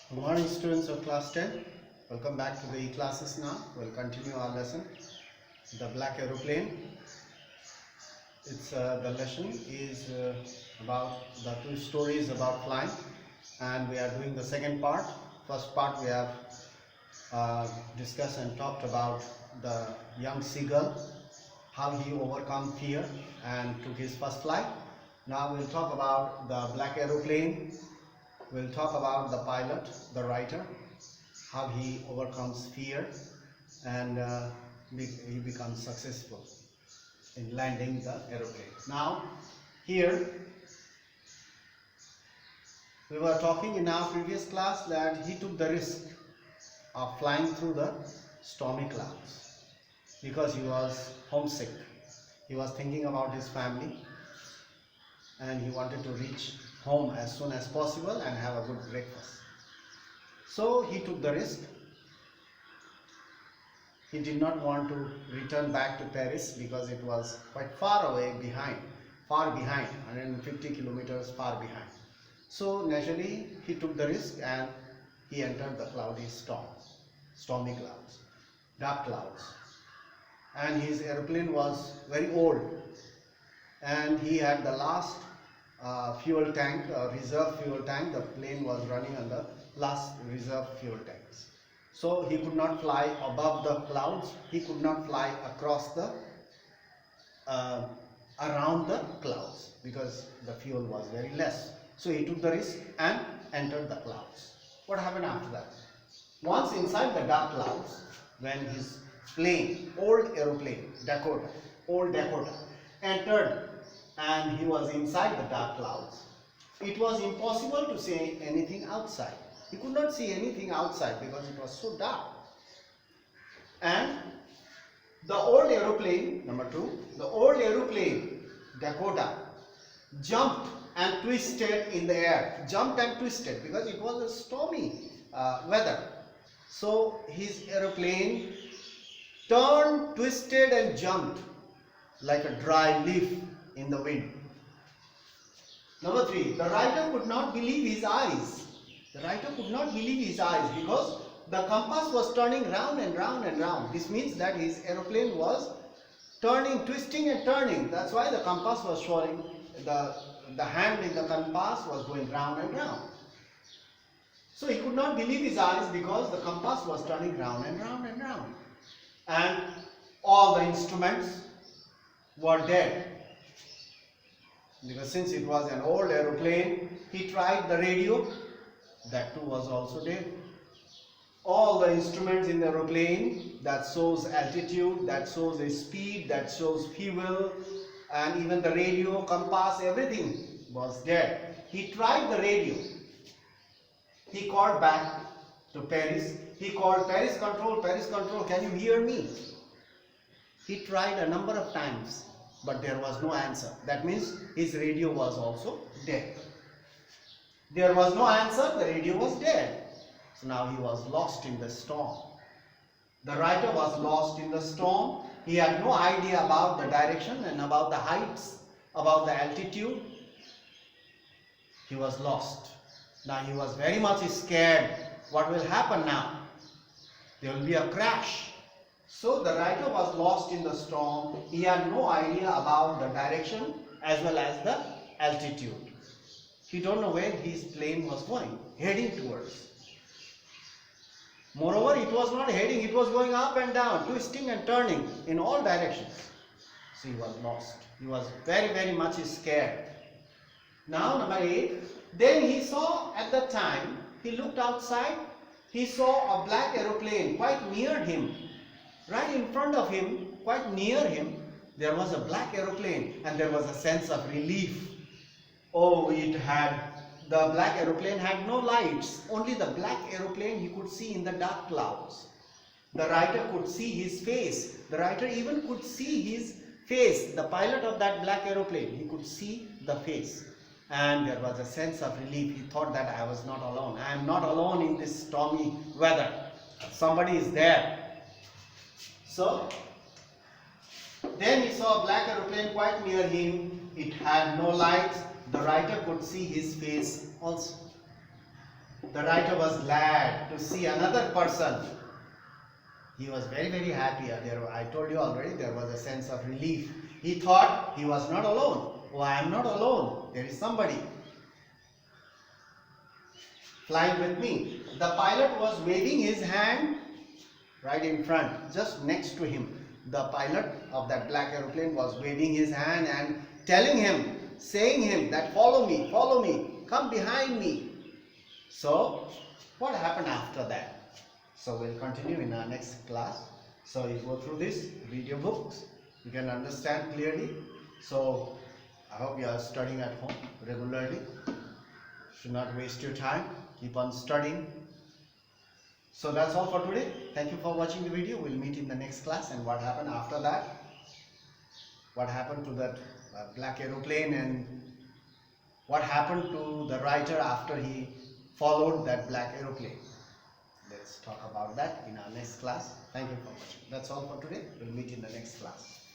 Good morning, students of class 10. Welcome back to the classes now. We'll continue our lesson, the black aeroplane. The lesson is about the two stories about flying, and we are doing the second part. First part we have discussed and talked about the young seagull, how he overcome fear and took his first flight. Now we'll talk about the black aeroplane. We'll talk about the pilot, the writer, how he overcomes fear and he becomes successful in landing the aeroplane. Now, here we were talking in our previous class that he took the risk of flying through the stormy clouds because he was homesick. He was thinking about his family and he wanted to reach home as soon as possible and have a good breakfast. So he took the risk. He did not want to return back to Paris because it was quite far behind, 150 kilometers far behind. So naturally he took the risk and he entered the stormy clouds, dark clouds. And his airplane was very old and he had the last fuel tank, reserve fuel tank. The plane was running on the last reserve fuel tanks. So he could not fly above the clouds. He could not fly across the around the clouds because the fuel was very less. So he took the risk and entered the clouds. What happened after that? Once inside the dark clouds, when his plane, old Dakota, entered and he was inside the dark clouds, it was impossible to see anything outside. He could not see anything outside because it was so dark. And the old aeroplane, number 2, the old aeroplane, Dakota, jumped and twisted in the air. Jumped and twisted because it was a stormy weather. So his aeroplane turned, twisted and jumped like a dry leaf in the wind. Number 3, the writer could not believe his eyes. The writer could not believe his eyes because the compass was turning round and round and round. This means that his aeroplane was turning, twisting and turning. That's why the compass was showing, the hand in the compass was going round and round. So he could not believe his eyes because the compass was turning round and round and round. And all the instruments were dead. Because since it was an old aeroplane, he tried the radio, that too was also dead. All the instruments in the aeroplane, that shows altitude, that shows the speed, that shows fuel, and even the radio, compass, everything was dead. He tried the radio. He called back to Paris. He called Paris control, can you hear me? He tried a number of times, but there was no answer. That means his radio was also dead. There was no answer, the radio was dead. So now he was lost in the storm. The writer was lost in the storm. He had no idea about the direction and about the heights, about the altitude. He was lost. Now he was very much scared. What will happen now? There will be a crash. So the writer was lost in the storm. He had no idea about the direction as well as the altitude. He don't know where his plane was going, heading towards. Moreover, it was not heading, it was going up and down, twisting and turning in all directions. So he was lost. He was very, very much scared. Now, number 8. Then he saw at the time, he looked outside, he saw a black aeroplane quite near him. Right in front of him, quite near him, there was a black aeroplane and there was a sense of relief. Oh, the black aeroplane had no lights. Only the black aeroplane he could see in the dark clouds. The writer could see his face. The writer even could see his face. The pilot of that black aeroplane, he could see the face. And there was a sense of relief. He thought that I was not alone. I am not alone in this stormy weather. Somebody is there. So, then he saw a black aeroplane quite near him. It had no lights. The writer could see his face also. The writer was glad to see another person. He was very, very happy. I told you already, there was a sense of relief. He thought he was not alone. Oh, I am not alone. There is somebody flying with me. The pilot was waving his hand right in front, just next to him. The pilot of that black aeroplane was waving his hand and telling him, saying him that follow me, come behind me. So, what happened after that? So, we'll continue in our next class. So, you go through this video books, you can understand clearly. So, I hope you are studying at home regularly. Should not waste your time. Keep on studying. So that's all for today. Thank you for watching the video. We'll meet in the next class. And what happened after that? What happened to that black aeroplane, and what happened to the writer after he followed that black aeroplane? Let's talk about that in our next class. Thank you for watching. That's all for today. We'll meet in the next class.